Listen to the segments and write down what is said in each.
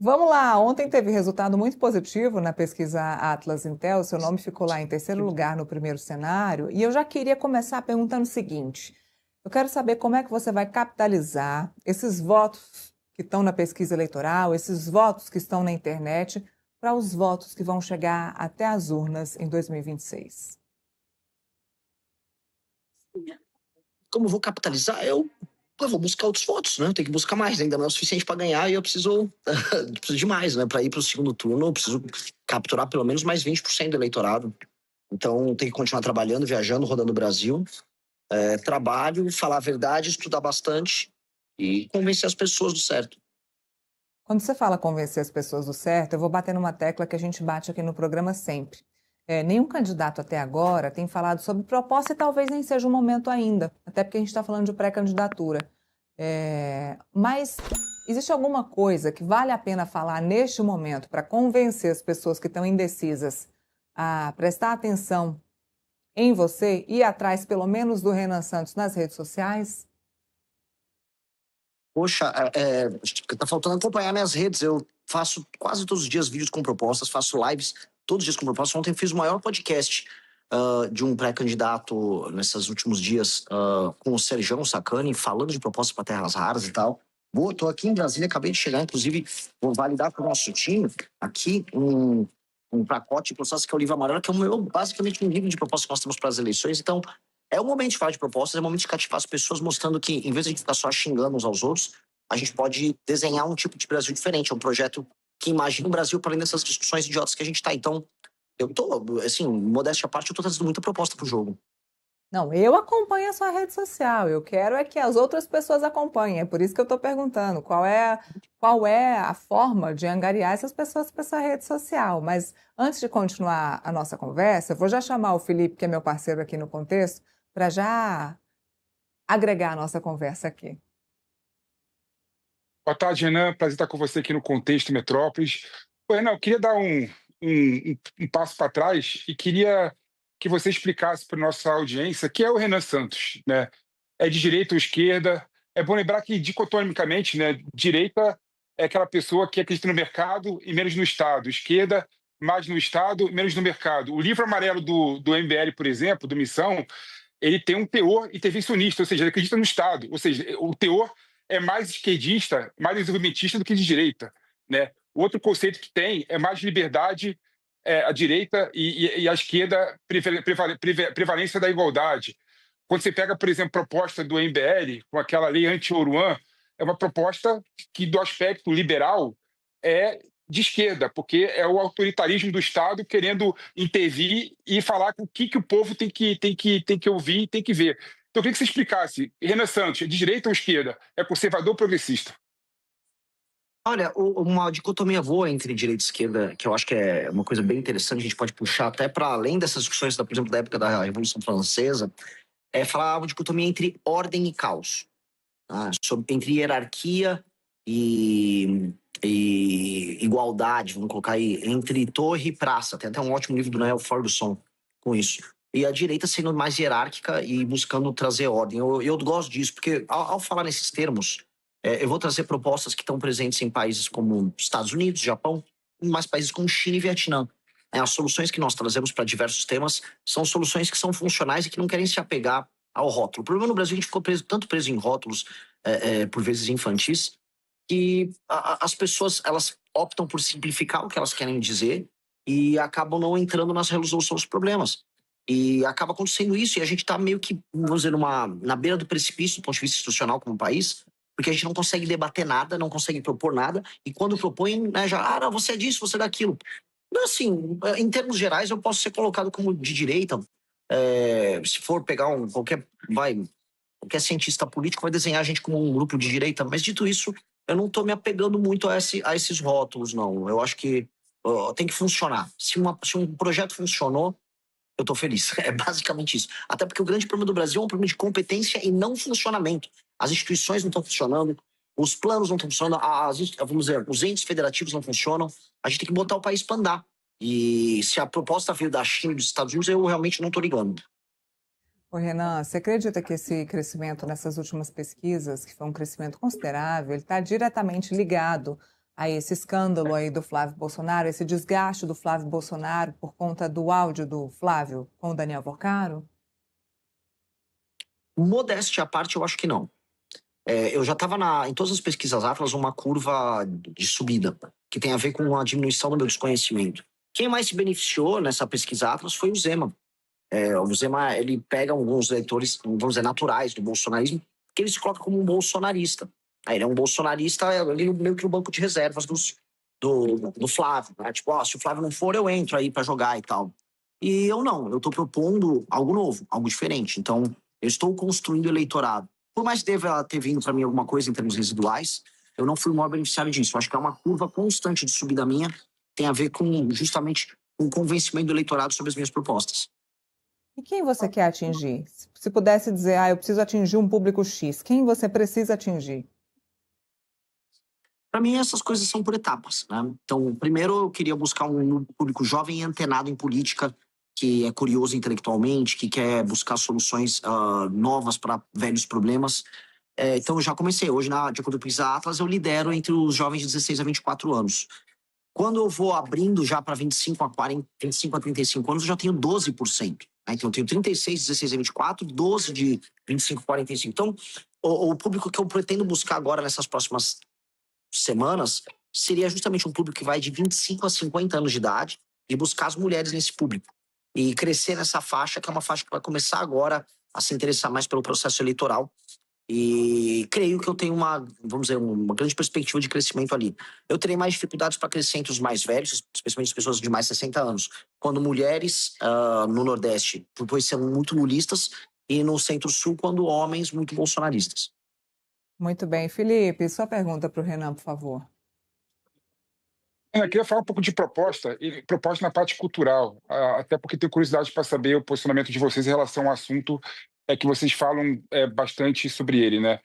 Vamos lá, ontem teve resultado muito positivo na pesquisa Atlas Intel, seu nome ficou lá em terceiro lugar no primeiro cenário, e eu já queria começar perguntando o seguinte: eu quero saber como é que você vai capitalizar esses votos que estão na pesquisa eleitoral, esses votos que estão na internet, para os votos que vão chegar até as urnas em 2026. Como eu vou capitalizar? Eu vou buscar outros votos, né? Eu tenho que buscar mais, ainda não é o suficiente para ganhar e eu preciso, preciso de mais, né? Para ir para o segundo turno, eu preciso capturar pelo menos mais 20% do eleitorado. Então, tem que continuar trabalhando, viajando, rodando o Brasil. Trabalho, falar a verdade, estudar bastante e convencer as pessoas do certo. Quando você fala convencer as pessoas do certo, eu vou bater numa tecla que a gente bate aqui no programa sempre. Nenhum candidato até agora tem falado sobre proposta e talvez nem seja o momento ainda, até porque a gente está falando de pré-candidatura. Mas existe alguma coisa que vale a pena falar neste momento para convencer as pessoas que estão indecisas a prestar atenção em você e ir atrás, pelo menos, do Renan Santos nas redes sociais? Poxa, tá faltando acompanhar minhas redes. Eu faço quase todos os dias vídeos com propostas, faço lives todos os dias com propostas. Ontem fiz o maior podcast de um pré-candidato nesses últimos dias com o Serjão Sacani, falando de propostas para terras raras e tal. Tô aqui em Brasília, acabei de chegar, inclusive vou validar para o nosso time aqui um pacote de propostas que é o Livro Amarelo, que é basicamente um livro de propostas que nós temos para as eleições. Então, é o momento de falar de propostas, é o momento de cativar as pessoas, mostrando que, em vez de a gente ficar só xingando uns aos outros, a gente pode desenhar um tipo de Brasil diferente. É um projeto que imagina o Brasil para além dessas discussões idiotas que a gente está. Então, eu tô, assim, modéstia à parte, eu tô trazendo muita proposta pro jogo. Não, eu acompanho a sua rede social. Eu quero é que as outras pessoas acompanhem. É por isso que eu estou perguntando qual é a forma de angariar essas pessoas para essa rede social. Mas antes de continuar a nossa conversa, eu vou já chamar o Felipe, que é meu parceiro aqui no Contexto, para já agregar a nossa conversa aqui. Boa tarde, Renan. Prazer estar com você aqui no Contexto Metrópolis. Ô, Renan, eu queria dar um passo para trás e queria que você explicasse para a nossa audiência quem é o Renan Santos, né? É de direita ou esquerda? É bom lembrar que, dicotomicamente, né, direita é aquela pessoa que acredita no mercado e menos no Estado. Esquerda, mais no Estado e menos no mercado. O livro amarelo do MBL, por exemplo, do Missão, ele tem um teor intervencionista, ou seja, ele acredita no Estado, ou seja, o teor é mais esquerdista, mais desenvolvimentista do que de direita, né? O outro conceito que tem é mais liberdade, a direita e a esquerda, prevalência da igualdade. Quando você pega, por exemplo, a proposta do MBL, com aquela lei anti-Oruan, é uma proposta que, do aspecto liberal, é de esquerda, porque é o autoritarismo do Estado querendo intervir e falar o que o povo tem que ouvir e tem que ver. Então, eu queria que você explicasse, Renan Santos, é de direita ou esquerda? É conservador ou progressista? Olha, uma dicotomia boa entre direita e esquerda, que eu acho que é uma coisa bem interessante, a gente pode puxar até para além dessas discussões, por exemplo, da época da Revolução Francesa, é falar uma dicotomia entre ordem e caos. Tá? Entre hierarquia e igualdade, vamos colocar aí, entre torre e praça. Tem até um ótimo livro do Noel Ferguson com isso. E a direita sendo mais hierárquica e buscando trazer ordem. Eu gosto disso, porque ao falar nesses termos, eu vou trazer propostas que estão presentes em países como Estados Unidos, Japão, e mais países como China e Vietnã. As soluções que nós trazemos para diversos temas são soluções que são funcionais e que não querem se apegar ao rótulo. O problema no Brasil, a gente ficou tanto preso em rótulos, por vezes infantis, que as pessoas elas optam por simplificar o que elas querem dizer e acabam não entrando nas resoluções dos problemas. E acaba acontecendo isso, e a gente está meio que, vamos dizer, na beira do precipício do ponto de vista institucional como país, porque a gente não consegue debater nada, não consegue propor nada, e quando propõe, né, já, não, você é disso, você é daquilo. Então, assim, em termos gerais, eu posso ser colocado como de direita, se for pegar qualquer cientista político vai desenhar a gente como um grupo de direita, mas dito isso, eu não estou me apegando muito a esses rótulos, não. Eu acho que tem que funcionar. Se um projeto funcionou, eu estou feliz. É basicamente isso. Até porque o grande problema do Brasil é um problema de competência e não funcionamento. As instituições não estão funcionando, os planos não estão funcionando, vamos dizer, os entes federativos não funcionam. A gente tem que botar o país para andar. E se a proposta veio da China e dos Estados Unidos, eu realmente não estou ligando. Ô, Renan, você acredita que esse crescimento nessas últimas pesquisas, que foi um crescimento considerável, ele está diretamente ligado a esse escândalo aí do Flávio Bolsonaro, esse desgaste do Flávio Bolsonaro por conta do áudio do Flávio com o Daniel Porcaro? Modéstia à parte, eu acho que não. Eu já estava em todas as pesquisas Atlas uma curva de subida, que tem a ver com a diminuição do meu desconhecimento. Quem mais se beneficiou nessa pesquisa Atlas foi o Zema. O Zema, ele pega alguns eleitores, vamos dizer, naturais do bolsonarismo, que ele se coloca como um bolsonarista. Ele é um bolsonarista ali meio que no banco de reservas do Flávio. Né? Tipo, se o Flávio não for, eu entro aí para jogar e tal. E eu não, eu estou propondo algo novo, algo diferente. Então, eu estou construindo eleitorado. Por mais que deva ter vindo para mim alguma coisa em termos residuais, eu não fui o maior beneficiário disso. Eu acho que é uma curva constante de subida minha, tem a ver com justamente o convencimento do eleitorado sobre as minhas propostas. E quem você quer atingir? Se pudesse dizer, eu preciso atingir um público X, quem você precisa atingir? Para mim, essas coisas são por etapas, né? Então, primeiro eu queria buscar um público jovem e antenado em política, que é curioso intelectualmente, que quer buscar soluções novas para velhos problemas. Então, eu já comecei. Hoje, de acordo com o Pesquisa Atlas, eu lidero entre os jovens de 16 a 24 anos. Quando eu vou abrindo já para 25 a 40, 25 a 35 anos, eu já tenho 12%. Né? Então, eu tenho 36, 16 a 24, 12 de 25 a 45. Então, o público que eu pretendo buscar agora nessas próximas semanas seria justamente um público que vai de 25 a 50 anos de idade e buscar as mulheres nesse público. E crescer nessa faixa, que é uma faixa que vai começar agora a se interessar mais pelo processo eleitoral. E creio que eu tenho vamos dizer, uma grande perspectiva de crescimento ali. Eu terei mais dificuldades para crescer entre os mais velhos, especialmente as pessoas de mais de 60 anos, quando mulheres no Nordeste, depois sendo muito lulistas, e no Centro-Sul, quando homens muito bolsonaristas. Muito bem. Felipe, sua pergunta para o Renan, por favor. Eu queria falar um pouco de proposta, e proposta na parte cultural, até porque tenho curiosidade para saber o posicionamento de vocês em relação ao assunto que vocês falam bastante sobre ele, né?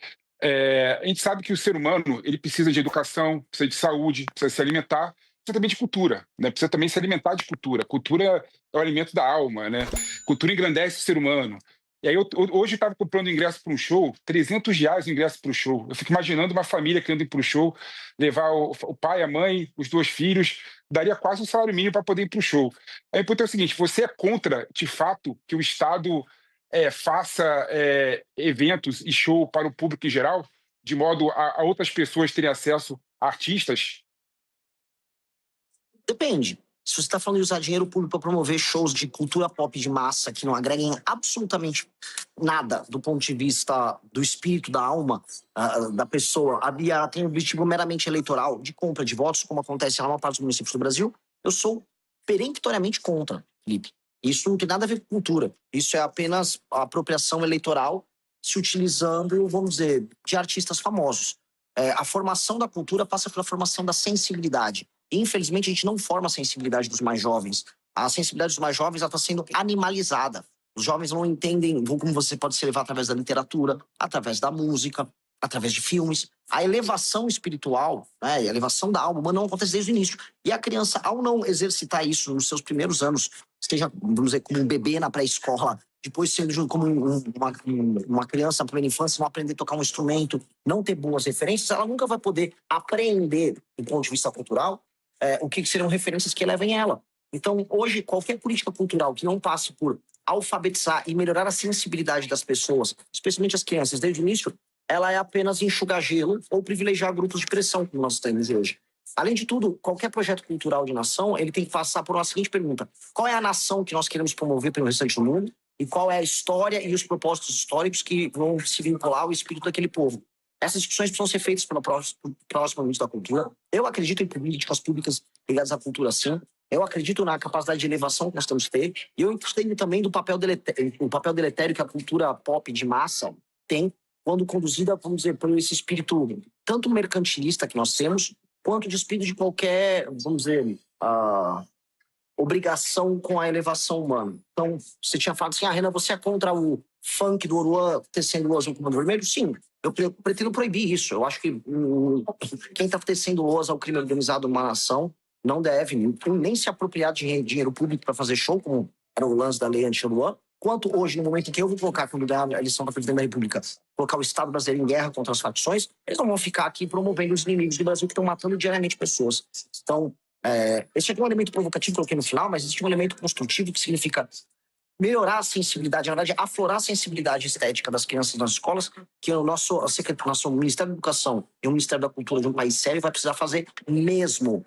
A gente sabe que o ser humano ele precisa de educação, precisa de saúde, precisa se alimentar, precisa também de cultura, né? Precisa também se alimentar de cultura. Cultura é o alimento da alma, né? Cultura engrandece o ser humano. E aí, hoje eu estava comprando ingresso para um show, R$ 300 o ingresso para o show. Eu fico imaginando uma família querendo ir para o show, levar o pai, a mãe, os 2 filhos, daria quase um salário mínimo para poder ir para o show. Aí o ponto é o seguinte: você é contra, de fato, que o Estado faça eventos e show para o público em geral, de modo a outras pessoas terem acesso a artistas? Depende. Se você está falando de usar dinheiro público para promover shows de cultura pop de massa que não agreguem absolutamente nada do ponto de vista do espírito, da alma da pessoa, ela tem um objetivo meramente eleitoral, de compra de votos, como acontece na maior parte dos municípios do Brasil, eu sou peremptoriamente contra, Felipe. Isso não tem nada a ver com cultura. Isso é apenas a apropriação eleitoral se utilizando, vamos dizer, de artistas famosos. A formação da cultura passa pela formação da sensibilidade. Infelizmente, a gente não forma a sensibilidade dos mais jovens. A sensibilidade dos mais jovens está sendo animalizada. Os jovens não entendem como você pode se elevar através da literatura, através da música, através de filmes. A elevação espiritual, né, a elevação da alma não acontece desde o início. E a criança, ao não exercitar isso nos seus primeiros anos, seja, vamos dizer, como um bebê na pré-escola, depois sendo como uma criança na primeira infância, não aprender a tocar um instrumento, não ter boas referências, ela nunca vai poder aprender, do ponto de vista cultural, o que seriam referências que levem ela. Então, hoje, qualquer política cultural que não passe por alfabetizar e melhorar a sensibilidade das pessoas, especialmente as crianças, desde o início, ela é apenas enxugar gelo ou privilegiar grupos de pressão, como nós temos hoje. Além de tudo, qualquer projeto cultural de nação, ele tem que passar por uma seguinte pergunta: qual é a nação que nós queremos promover pelo restante do mundo? E qual é a história e os propósitos históricos que vão se vincular ao espírito daquele povo? Essas discussões precisam ser feitas pelo próximo ministro da Cultura. Eu acredito em políticas públicas ligadas à cultura, sim. Eu acredito na capacidade de elevação que nós temos que ter. E eu entendo também do papel deletério que a cultura pop de massa tem quando conduzida, vamos dizer, por esse espírito tanto mercantilista que nós temos, quanto de espírito de qualquer, vamos dizer, obrigação com a elevação humana. Então, você tinha falado assim: Renan, você é contra o funk do Oruan tecendo o azul com o comando vermelho? Sim, eu pretendo proibir isso. Eu acho que quem está tecendo lousa ao crime organizado numa nação não deve nem se apropriar de dinheiro público para fazer show, como era o lance da lei anti-Oruan, quanto hoje, no momento em que eu vou colocar, quando ganhar a eleição para presidente da República, colocar o Estado brasileiro em guerra contra as facções, eles não vão ficar aqui promovendo os inimigos do Brasil que estão matando diariamente pessoas. Então, esse aqui é um elemento provocativo que eu coloquei no final, mas existe um elemento construtivo que significa melhorar a sensibilidade, na verdade, aflorar a sensibilidade estética das crianças nas escolas, que o nosso Ministério da Educação e o Ministério da Cultura de um país sério vai precisar fazer mesmo.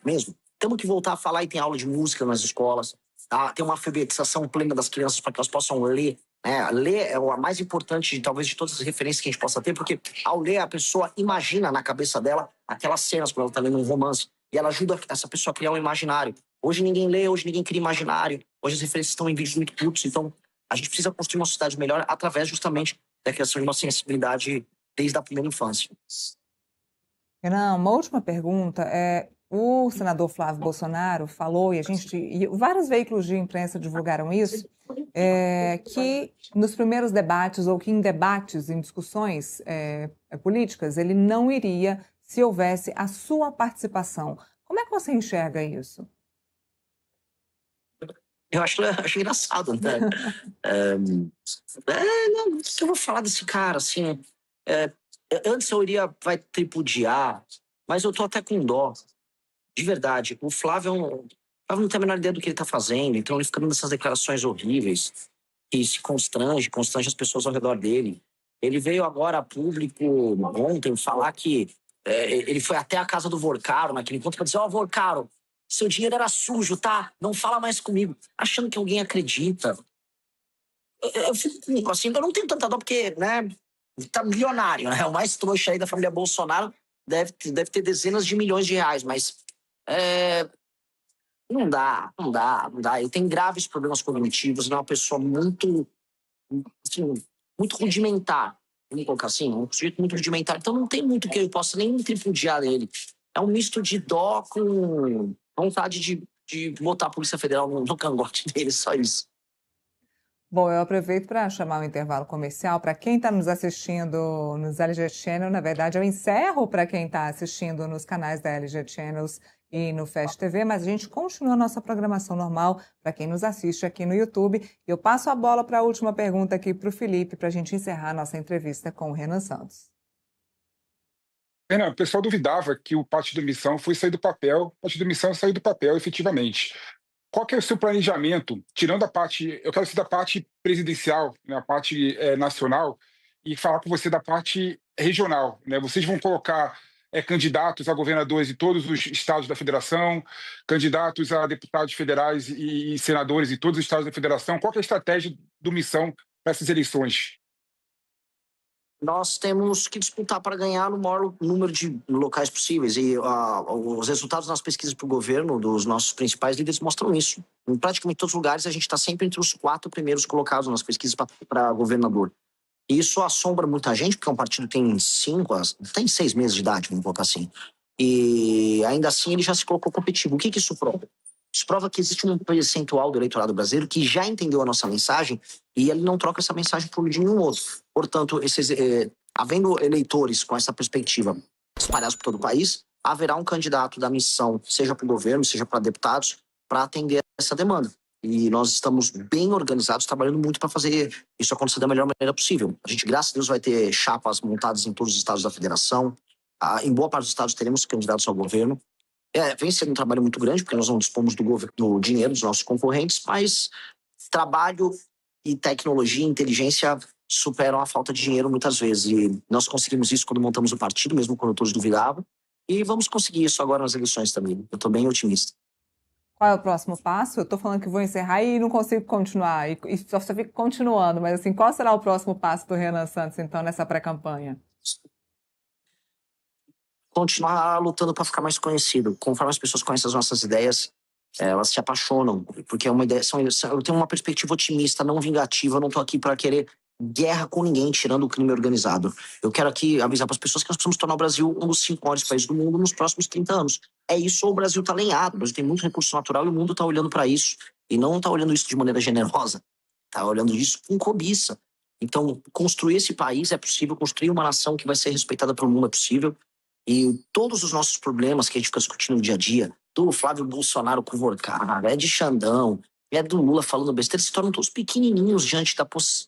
Temos que voltar a falar e tem aula de música nas escolas, tá? Tem uma alfabetização plena das crianças para que elas possam ler. Ler é a mais importante, talvez, de todas as referências que a gente possa ter, porque ao ler a pessoa imagina na cabeça dela aquelas cenas quando ela está lendo um romance, e ela ajuda essa pessoa a criar um imaginário. Hoje ninguém lê, hoje ninguém cria imaginário, hoje as referências estão em vídeos muito curtos, então a gente precisa construir uma sociedade melhor através justamente da criação de uma sensibilidade desde a primeira infância. Renan, uma última pergunta. O senador Flávio Bolsonaro falou, e vários veículos de imprensa divulgaram isso, que nos primeiros debates, ou que em debates, em discussões políticas, ele não iria se houvesse a sua participação. Como é que você enxerga isso? Eu acho engraçado, né? O que eu vou falar desse cara, assim? Antes eu iria tripudiar, mas eu tô até com dó. De verdade. O Flávio não tem a menor ideia do que ele tá fazendo, então ele fica dando essas declarações horríveis que se constrange as pessoas ao redor dele. Ele veio agora a público ontem falar que ele foi até a casa do Vorcaro naquele encontro para dizer: ó, Vorcaro, seu dinheiro era sujo, tá? Não fala mais comigo. Achando que alguém acredita. Eu fico assim, eu não tenho tanta dó porque, né, tá milionário, né? O mais trouxa aí da família Bolsonaro deve ter dezenas de milhões de reais, mas não dá. Ele tem graves problemas cognitivos, ele é uma pessoa muito, assim, muito rudimentar. Vamos colocar assim, um sujeito muito rudimentar. Então não tem muito que eu possa nem tripudiar nele. É um misto de dó com vontade de botar a Polícia Federal no cangote dele, só isso. Bom, eu aproveito para chamar o intervalo comercial. Para quem está nos assistindo nos LG Channel, na verdade, eu encerro para quem está assistindo nos canais da LG Channels e no Fast TV, mas a gente continua a nossa programação normal para quem nos assiste aqui no YouTube. Eu passo a bola para a última pergunta aqui para o Felipe, para a gente encerrar a nossa entrevista com o Renan Santos. Renan, o pessoal duvidava que o Partido da Missão foi sair do papel. O Partido da Missão saiu do papel, efetivamente. Qual que é o seu planejamento, tirando a parte, eu quero ser da parte presidencial, né, a parte nacional, e falar com você da parte regional, né? Vocês vão colocar candidatos a governadores de todos os estados da federação, candidatos a deputados federais e senadores de todos os estados da federação. Qual que é a estratégia do Missão para essas eleições? Nós temos que disputar para ganhar no maior número de locais possíveis. E os resultados das pesquisas para o governo, dos nossos principais líderes, mostram isso. Em praticamente todos os lugares, a gente está sempre entre os 4 primeiros colocados nas pesquisas para governador. E isso assombra muita gente, porque um partido tem 6 meses de idade, vamos colocar assim. E ainda assim ele já se colocou competitivo. O que isso prova? Isso prova que existe um percentual do eleitorado brasileiro que já entendeu a nossa mensagem e ele não troca essa mensagem por nenhum outro. Portanto, havendo eleitores com essa perspectiva espalhados por todo o país, haverá um candidato da missão, seja para o governo, seja para deputados, para atender essa demanda. E nós estamos bem organizados, trabalhando muito para fazer isso acontecer da melhor maneira possível. A gente, graças a Deus, vai ter chapas montadas em todos os estados da federação. Em boa parte dos estados teremos candidatos ao governo. Vem sendo um trabalho muito grande, porque nós não dispomos do dinheiro dos nossos concorrentes, mas trabalho e tecnologia e inteligência superam a falta de dinheiro muitas vezes. E nós conseguimos isso quando montamos o partido, mesmo quando todos duvidavam. E vamos conseguir isso agora nas eleições também. Eu estou bem otimista. Qual é o próximo passo? Eu estou falando que vou encerrar e não consigo continuar. E só fico continuando, mas assim, qual será o próximo passo do Renan Santos, então, nessa pré-campanha? Continuar lutando para ficar mais conhecido. Conforme as pessoas conhecem as nossas ideias, elas se apaixonam, porque é uma ideia. Eu tenho uma perspectiva otimista, não vingativa. Eu não estou aqui para querer guerra com ninguém, tirando o crime organizado. Eu quero aqui avisar para as pessoas que nós precisamos tornar o Brasil um dos 5 maiores países do mundo nos próximos 30 anos. É isso, ou o Brasil está alinhado. O Brasil tem muito recurso natural e o mundo está olhando para isso. E não está olhando isso de maneira generosa. Está olhando isso com cobiça. Então, construir esse país é possível, construir uma nação que vai ser respeitada pelo mundo é possível. E todos os nossos problemas que a gente fica discutindo no dia a dia, do Flávio Bolsonaro com o Vorcaro, de Xandão, do Lula falando besteira, se tornam todos pequenininhos diante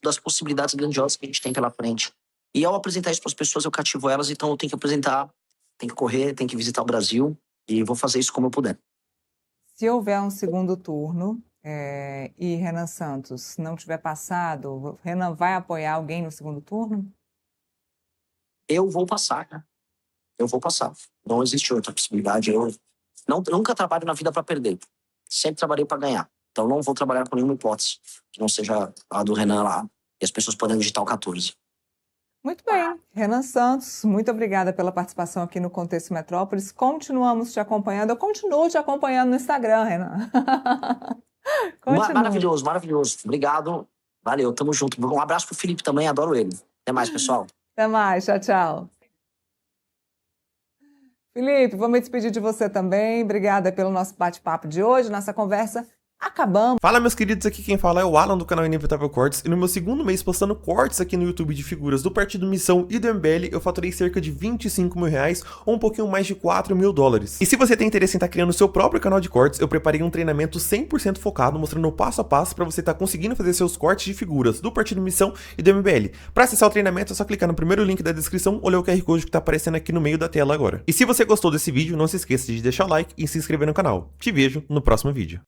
das possibilidades grandiosas que a gente tem pela frente. E ao apresentar isso para as pessoas, eu cativo elas, então eu tenho que apresentar, tenho que correr, tenho que visitar o Brasil, e vou fazer isso como eu puder. Se houver um segundo turno e Renan Santos não tiver passado, Renan vai apoiar alguém no segundo turno? Eu vou passar, né? Eu vou passar. Não existe outra possibilidade. Eu nunca trabalho na vida para perder. Sempre trabalhei para ganhar. Então não vou trabalhar com nenhuma hipótese que não seja a do Renan lá e as pessoas podem digitar o 14. Muito bem. Renan Santos, muito obrigada pela participação aqui no Contexto Metrópolis. Continuamos te acompanhando. Eu continuo te acompanhando no Instagram, Renan. Maravilhoso, maravilhoso. Obrigado. Valeu, tamo junto. Um abraço pro Felipe também, adoro ele. Até mais, pessoal. Até mais, tchau, tchau. Felipe, vou me despedir de você também. Obrigada pelo nosso bate-papo de hoje, nossa conversa. Acabamos. Fala, meus queridos, aqui quem fala é o Alan do canal Inevitável Cortes, e no meu segundo mês postando cortes aqui no YouTube de figuras do Partido Missão e do MBL, eu faturei cerca de 25 mil reais, ou um pouquinho mais de 4 mil dólares. E se você tem interesse em estar criando o seu próprio canal de cortes, eu preparei um treinamento 100% focado, mostrando o passo a passo para você estar conseguindo fazer seus cortes de figuras do Partido Missão e do MBL. Para acessar o treinamento é só clicar no primeiro link da descrição ou ler o QR Code que está aparecendo aqui no meio da tela agora. E se você gostou desse vídeo, não se esqueça de deixar o like e se inscrever no canal. Te vejo no próximo vídeo.